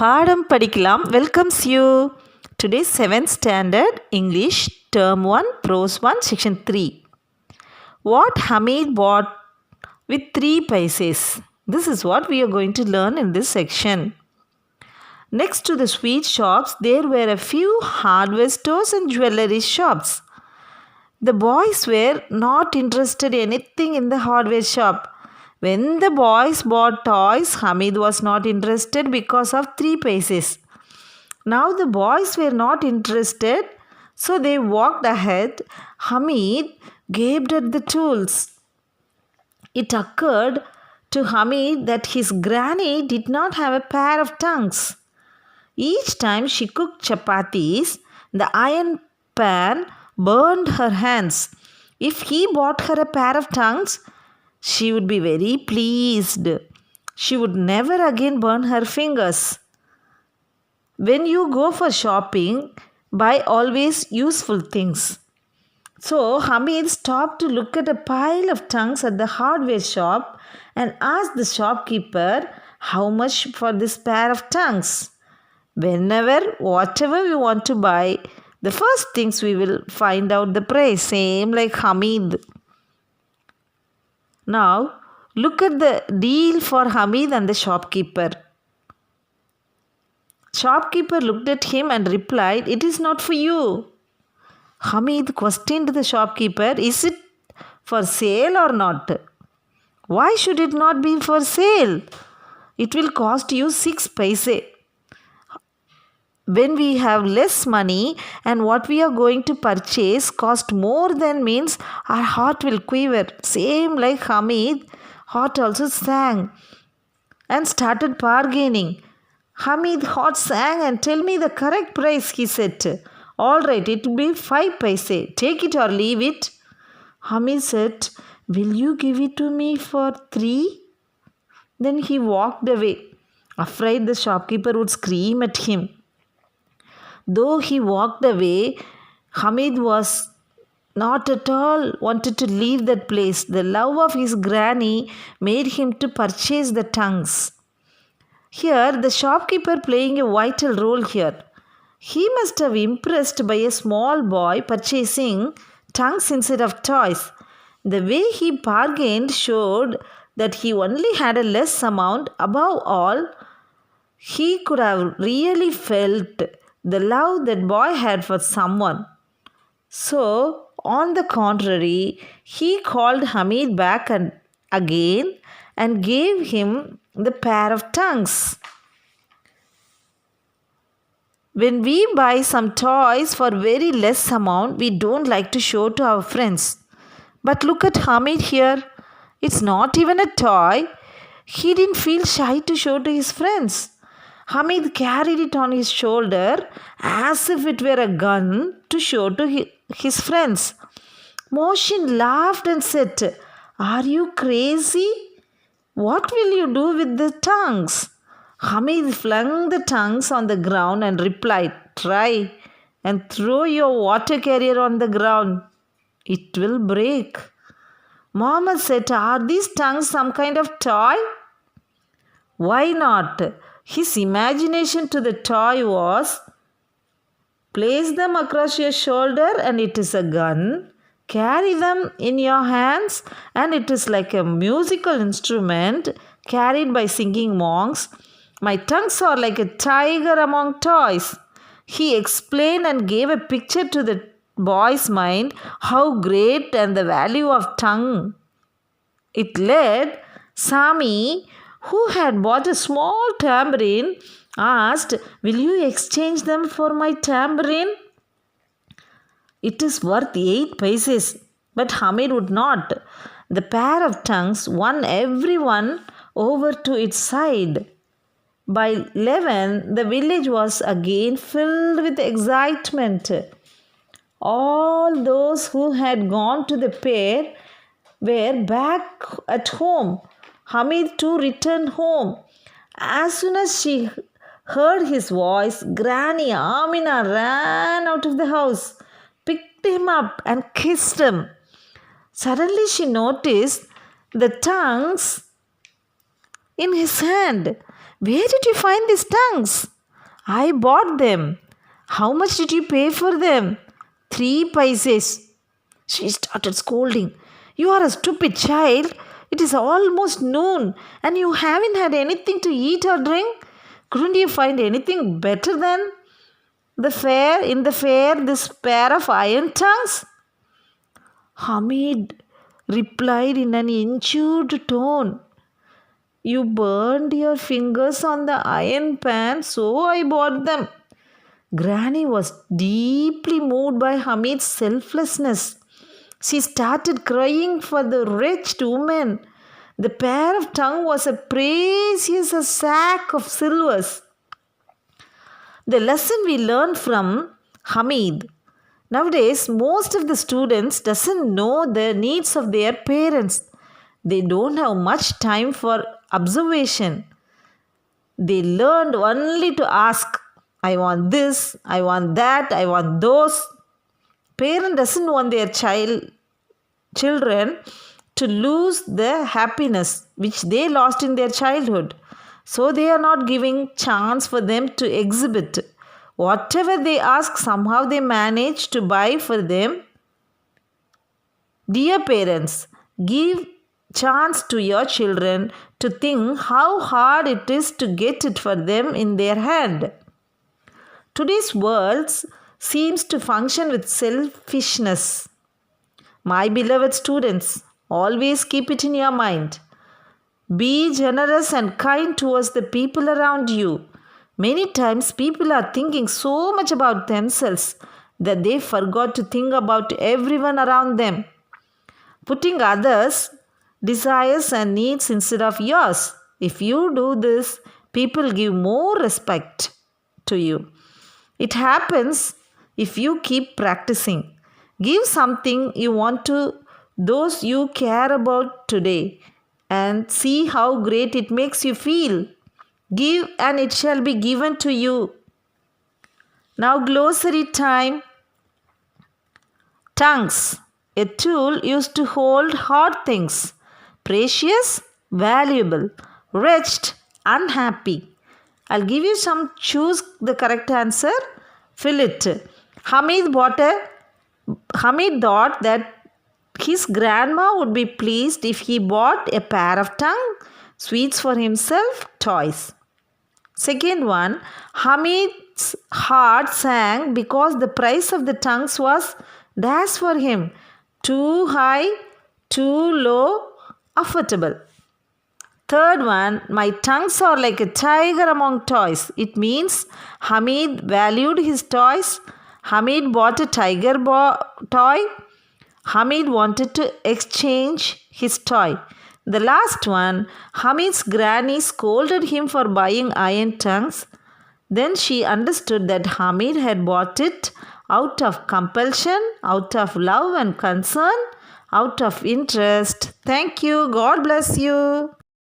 பாடம் படிக்கலாம் welcomes you. Today 7th standard English term 1 prose 1 section 3. What Hamid bought with 3 paises. This is what we are going to learn in this section. Next to the sweet shops there were a few hardware stores and jewelry shops. The boys were not interested in anything in the hardware shop. When the boys bought toys, Hamid was not interested because of 3 paises. Now the boys were not interested, so they walked ahead. Hamid gaped at the tools. It occurred to Hamid that his granny did not have a pair of tongues. Each time she cooked chapatis, the iron pan burned her hands. If he bought her a pair of tongues, she would be very pleased. She would never again burn her fingers. When you go for shopping, buy always useful things. So Hamid stopped to look at a pile of tongues at the hardware shop and asked the shopkeeper how much for this pair of tongues. Whatever we want to buy, the first things we will find out the price, same like Hamid. Now, look at the deal for Hamid and the shopkeeper. Shopkeeper looked at him and replied, "It is not for you." Hamid questioned the shopkeeper, "Is it for sale or not?" "Why should it not be for sale? It will cost you 6 paise. When we have less money and what we are going to purchase cost more than means our heart will quiver." Same like Hamid, heart also sang and started bargaining. Hamid heart sang and "Tell me the correct price," he said. "All right, it will be 5 paise. Take it or leave it." Hamid said, "Will you give it to me for 3? Then he walked away, afraid the shopkeeper would scream at him. Though he walked away, Hamid was not at all wanted to leave that place. The love of his granny made him to purchase the tongues. Here, the shopkeeper playing a vital role here. He must have impressed by a small boy purchasing tongues instead of toys. The way he bargained showed that he only had a less amount. Above all, he could have really felt the love that boy had for someone. So, on the contrary, he called Hamid back again and gave him the pair of tongues. When we buy some toys for very less amount, we don't like to show to our friends. But look at Hamid here. It's not even a toy. He didn't feel shy to show to his friends. Hamid carried it on his shoulder as if it were a gun to show to his friends. Mohsin laughed and said, "Are you crazy? What will you do with the tongues?" Hamid flung the tongues on the ground and replied, "Try and throw your water carrier on the ground. It will break." Mohammed said, "Are these tongues some kind of toy?" Why not? His imagination to the toy was, place them across your shoulder and it is a gun. Carry them in your hands and it is like a musical instrument carried by singing monks. My tongues are like a tiger among toys. He explained and gave a picture to the boy's mind how great and the value of tongue. It led Sami, who had bought a small tambourine, asked, "Will you exchange them for my tambourine? It is worth 8 paises." But Hamid would not. The pair of tongues won everyone over to its side. By 11, the village was again filled with excitement. All those who had gone to the fair were back at home. Hamid too returned home. As soon as she heard his voice, Granny Amina ran out of the house, picked him up and kissed him. Suddenly she noticed the tongues in his hand. Where did you find these tongues? I bought them. How much did you pay for them? 3 paise. She started scolding. You are a stupid child. It is almost noon and you haven't had anything to eat or drink. Couldn't you find anything better than this pair of iron tongues? Hamid replied in an injured tone. You burned your fingers on the iron pan, so I bought them. Granny was deeply moved by Hamid's selflessness. She started crying for the wretched woman. The pair of tongue was as precious as a sack of silvers. The lesson we learned from Hamid. Nowadays, most of the students doesn't know the needs of their parents. They don't have much time for observation. They learned only to ask, I want this, I want that, I want those. Parent doesn't want their children to lose the happiness which they lost in their childhood. So they are not giving chance for them to exhibit. Whatever they ask, somehow they manage to buy for them. Dear parents, give chance to your children to think how hard it is to get it for them in their hand. Today's world seems to function with selfishness. My beloved students, always keep it in your mind. Be generous and kind towards the people around you. Many times people are thinking so much about themselves that they forgot to think about everyone around them, putting others' desires and needs instead of yours. If you do this, people give more respect to you. It happens if you keep practicing. Give something you want to those you care about today and see how great it makes you feel. Give and it shall be given to you. Now glossary time. Tongues. A tool used to hold hot things. Precious, valuable. Wretched, unhappy. I'll give you some. Choose the correct answer. Fill it. Hamid thought that his grandma would be pleased if he bought a pair of tongue, sweets for himself, toys. Second one, Hamid's heart sang because the price of the tongues was dash for him. Too high, too low, affordable. Third one, my tongues are like a tiger among toys. It means Hamid valued his toys. Hamid bought a tiger toy. Hamid wanted to exchange his toy. The last one, Hamid's granny scolded him for buying iron tongues. Then she understood that Hamid had bought it out of compulsion, out of love and concern, out of interest. Thank you. God bless you.